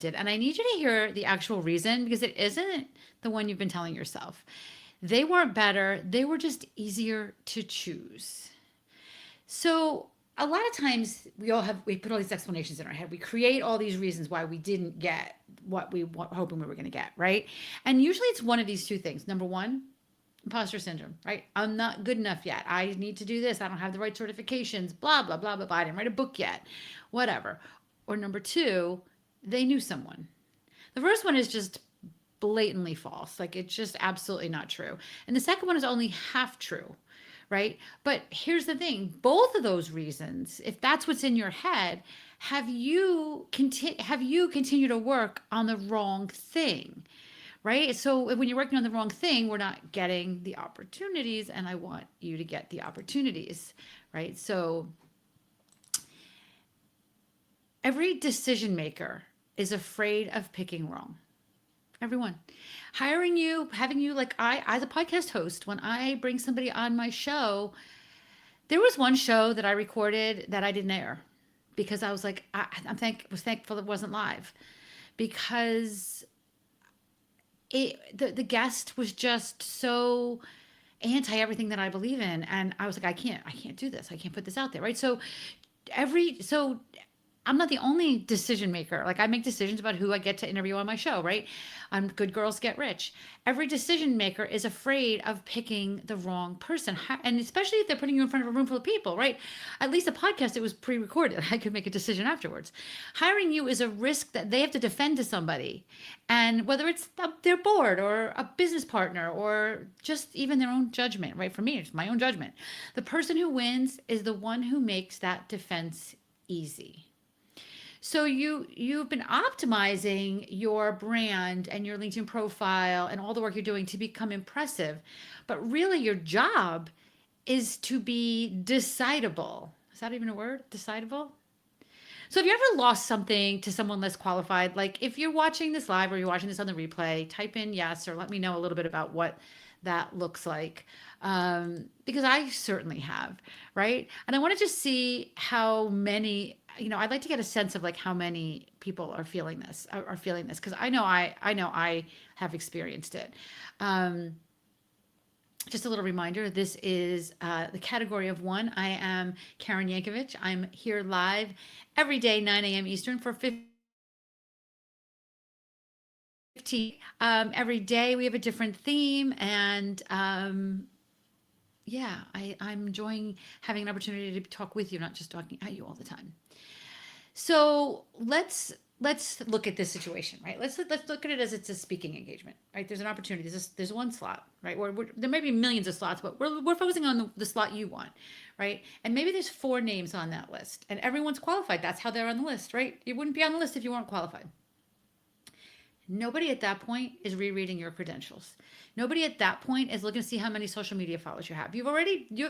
And I need you to hear the actual reason because it isn't the one you've been telling yourself. They weren't better, they were just easier to choose. So a lot of times we put all these explanations in our head. We create all these reasons why we didn't get what we were hoping we were going to get, right? And usually it's one of these two things. Number one, imposter syndrome, right? I'm not good enough yet. I need to do this. I don't have the right certifications, blah, blah, blah, blah, blah. I didn't write a book yet, whatever. Or number two, they knew someone. The first one is just blatantly false. Like it's just absolutely not true. And the second one is only half true, right? But here's the thing, both of those reasons, if that's what's in your head, have you continue to work on the wrong thing? Right? So when you're working on the wrong thing, we're not getting the opportunities, and I want you to get the opportunities, right? So every decision maker is afraid of picking wrong. Everyone. Hiring you, having you, like I, as a podcast host, when I bring somebody on my show, there was one show that I recorded that I didn't air because I was like, was thankful it wasn't live because the guest was just so anti everything that I believe in, and I was like, I can't do this. I can't put this out there, right? So I'm not the only decision maker. Like I make decisions about who I get to interview on my show, right? Good Girls Get Rich. Every decision maker is afraid of picking the wrong person. And especially if they're putting you in front of a room full of people, right? At least a podcast, it was pre-recorded. I could make a decision afterwards. Hiring you is a risk that they have to defend to somebody. And whether it's their board or a business partner or just even their own judgment, right? For me, it's my own judgment. The person who wins is the one who makes that defense easy. So you've been optimizing your brand and your LinkedIn profile and all the work you're doing to become impressive, but really your job is to be decidable. Is that even a word? Decidable? So have you ever lost something to someone less qualified? Like if you're watching this live or you're watching this on the replay, type in yes or let me know a little bit about what that looks like. Because I certainly have, right? And I want to just see how many, I'd like to get a sense of like how many people are feeling this, because I know I have experienced it. Um, just a little reminder, this is the category of one. I am Karen Yankovich. I'm here live every day, 9 a.m. Eastern for 15. Every day we have a different theme. And yeah, I'm enjoying having an opportunity to talk with you, not just talking at you all the time. So let's look at this situation, right? Let's look at it as it's a speaking engagement, right? There's an opportunity. There's one slot, right? There may be millions of slots, but we're focusing on the slot you want, right? And maybe there's 4 names on that list, and everyone's qualified. That's how they're on the list, right? You wouldn't be on the list if you weren't qualified. Nobody at that point is rereading your credentials. Nobody at that point is looking to see how many social media followers you have.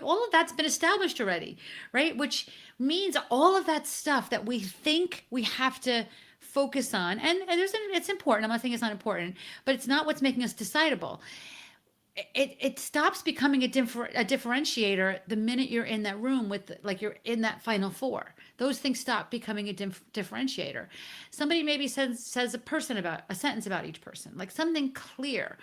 All of that's been established already, right? Which means all of that stuff that we think we have to focus on, and it's important. I'm not saying it's not important, but it's not what's making us decidable. It stops becoming a differentiator the minute you're in that room with like you're in that final 4. Those things stop becoming a differentiator. Somebody maybe says a sentence about each person, like something clear.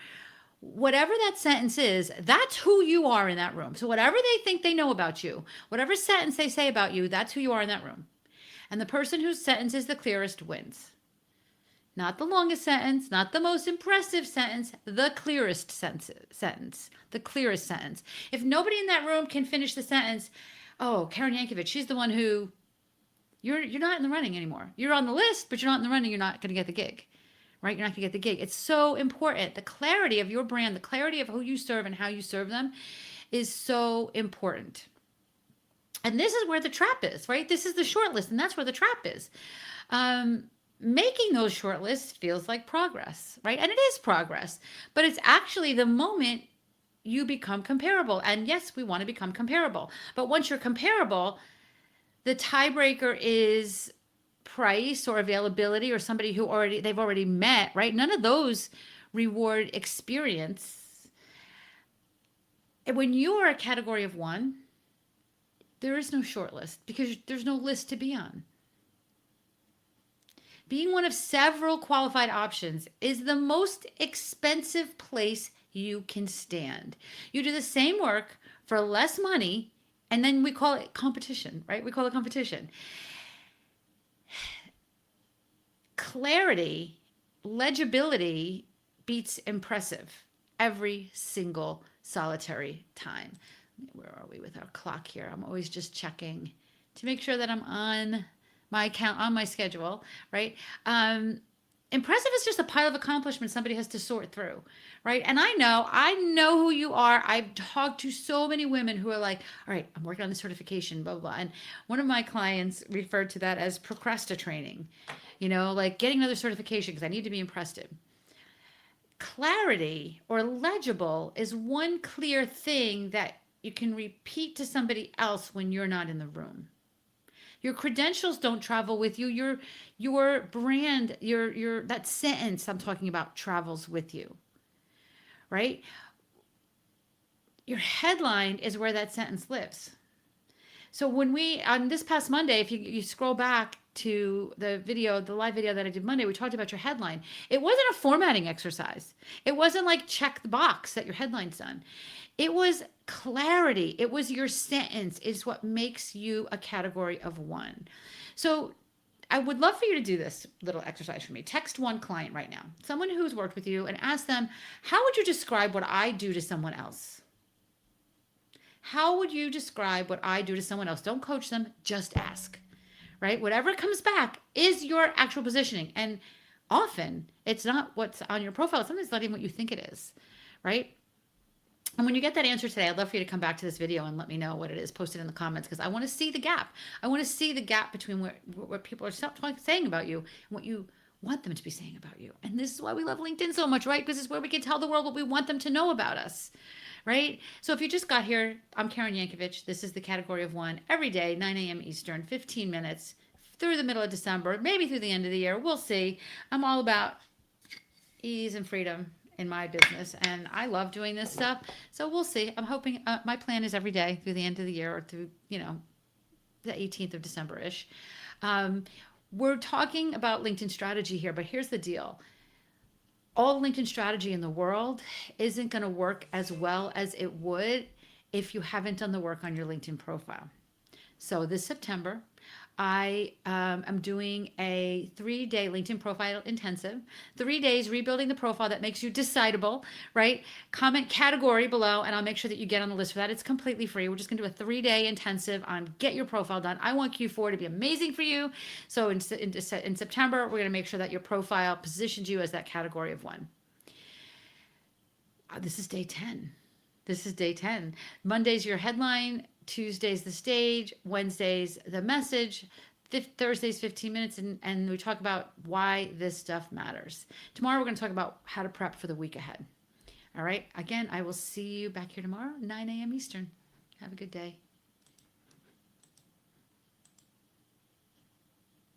Whatever that sentence is, that's who you are in that room. So whatever they think they know about you, whatever sentence they say about you, that's who you are in that room. And the person whose sentence is the clearest wins. Not the longest sentence, not the most impressive sentence, the clearest sentence, the clearest sentence. If nobody in that room can finish the sentence, oh, Karen Yankovich, she's the one who, you're not in the running anymore. You're on the list, but you're not in the running. You're not going to get the gig, right? You're not going to get the gig. It's so important. The clarity of your brand, the clarity of who you serve and how you serve them is so important. And this is where the trap is, right? This is the short list, and that's where the trap is. Making those short lists feels like progress, right? And it is progress, but it's actually the moment you become comparable. And yes, we want to become comparable. But once you're comparable, the tiebreaker is price or availability or somebody who they've already met, right? None of those reward experience. And when you are a category of one, there is no short list because there's no list to be on. being one of several qualified options is the most expensive place you can stand. You do the same work for less money, and then we call it competition, right? We call it competition. Clarity, legibility beats impressive every single solitary time. Where are we with our clock here? I'm always just checking to make sure that I'm on my account, on my schedule, right? Impressive is just a pile of accomplishments somebody has to sort through, right? And I know who you are. I've talked to so many women who are like, all right, I'm working on the certification, blah, blah, blah. And one of my clients referred to that as procrastinating, like getting another certification because I need to be impressive. Clarity or legible is one clear thing that you can repeat to somebody else when you're not in the room. Your credentials don't travel with you. Your brand, your that sentence I'm talking about travels with you, right? Your headline is where that sentence lives. So when on this past Monday, if you scroll back to the live video that I did Monday, we talked about your headline. It wasn't a formatting exercise. It wasn't like check the box that your headline's done. It was clarity. It was your sentence is what makes you a category of one. So I would love for you to do this little exercise for me. Text one client right now, someone who's worked with you, and ask them, how would you describe what I do to someone else? How would you describe what I do to someone else? Don't coach them, just ask, right? Whatever comes back is your actual positioning. And often it's not what's on your profile. Sometimes it's not even what you think it is, right? And when you get that answer today, I'd love for you to come back to this video and let me know what it is. Post it in the comments because I want to see the gap. I want to see the gap between what people are saying about you and what you want them to be saying about you. And this is why we love LinkedIn so much, right? Because it's where we can tell the world what we want them to know about us, right? So if you just got here, I'm Karen Yankovich. This is the category of one every day, 9 a.m. Eastern, 15 minutes through the middle of December, maybe through the end of the year. We'll see. I'm all about ease and freedom in my business, and I love doing this stuff. So we'll see. I'm hoping my plan is every day through the end of the year or through, the 18th of December-ish. We're talking about LinkedIn strategy here, but here's the deal. All LinkedIn strategy in the world isn't going to work as well as it would if you haven't done the work on your LinkedIn profile. So this September, I am doing a 3-day LinkedIn profile intensive, 3 days rebuilding the profile that makes you decidable, right? Comment category below and I'll make sure that you get on the list for that. It's completely free. We're just going to do a 3-day intensive on get your profile done. I want Q4 to be amazing for you. So in September, we're going to make sure that your profile positions you as that category of one. This is day 10. This is day 10. Monday's your headline. Tuesday's the stage, Wednesday's the message, Thursday's 15 minutes, and we talk about why this stuff matters. Tomorrow we're going to talk about how to prep for the week ahead. All right. Again, I will see you back here tomorrow, 9 a.m. Eastern. Have a good day.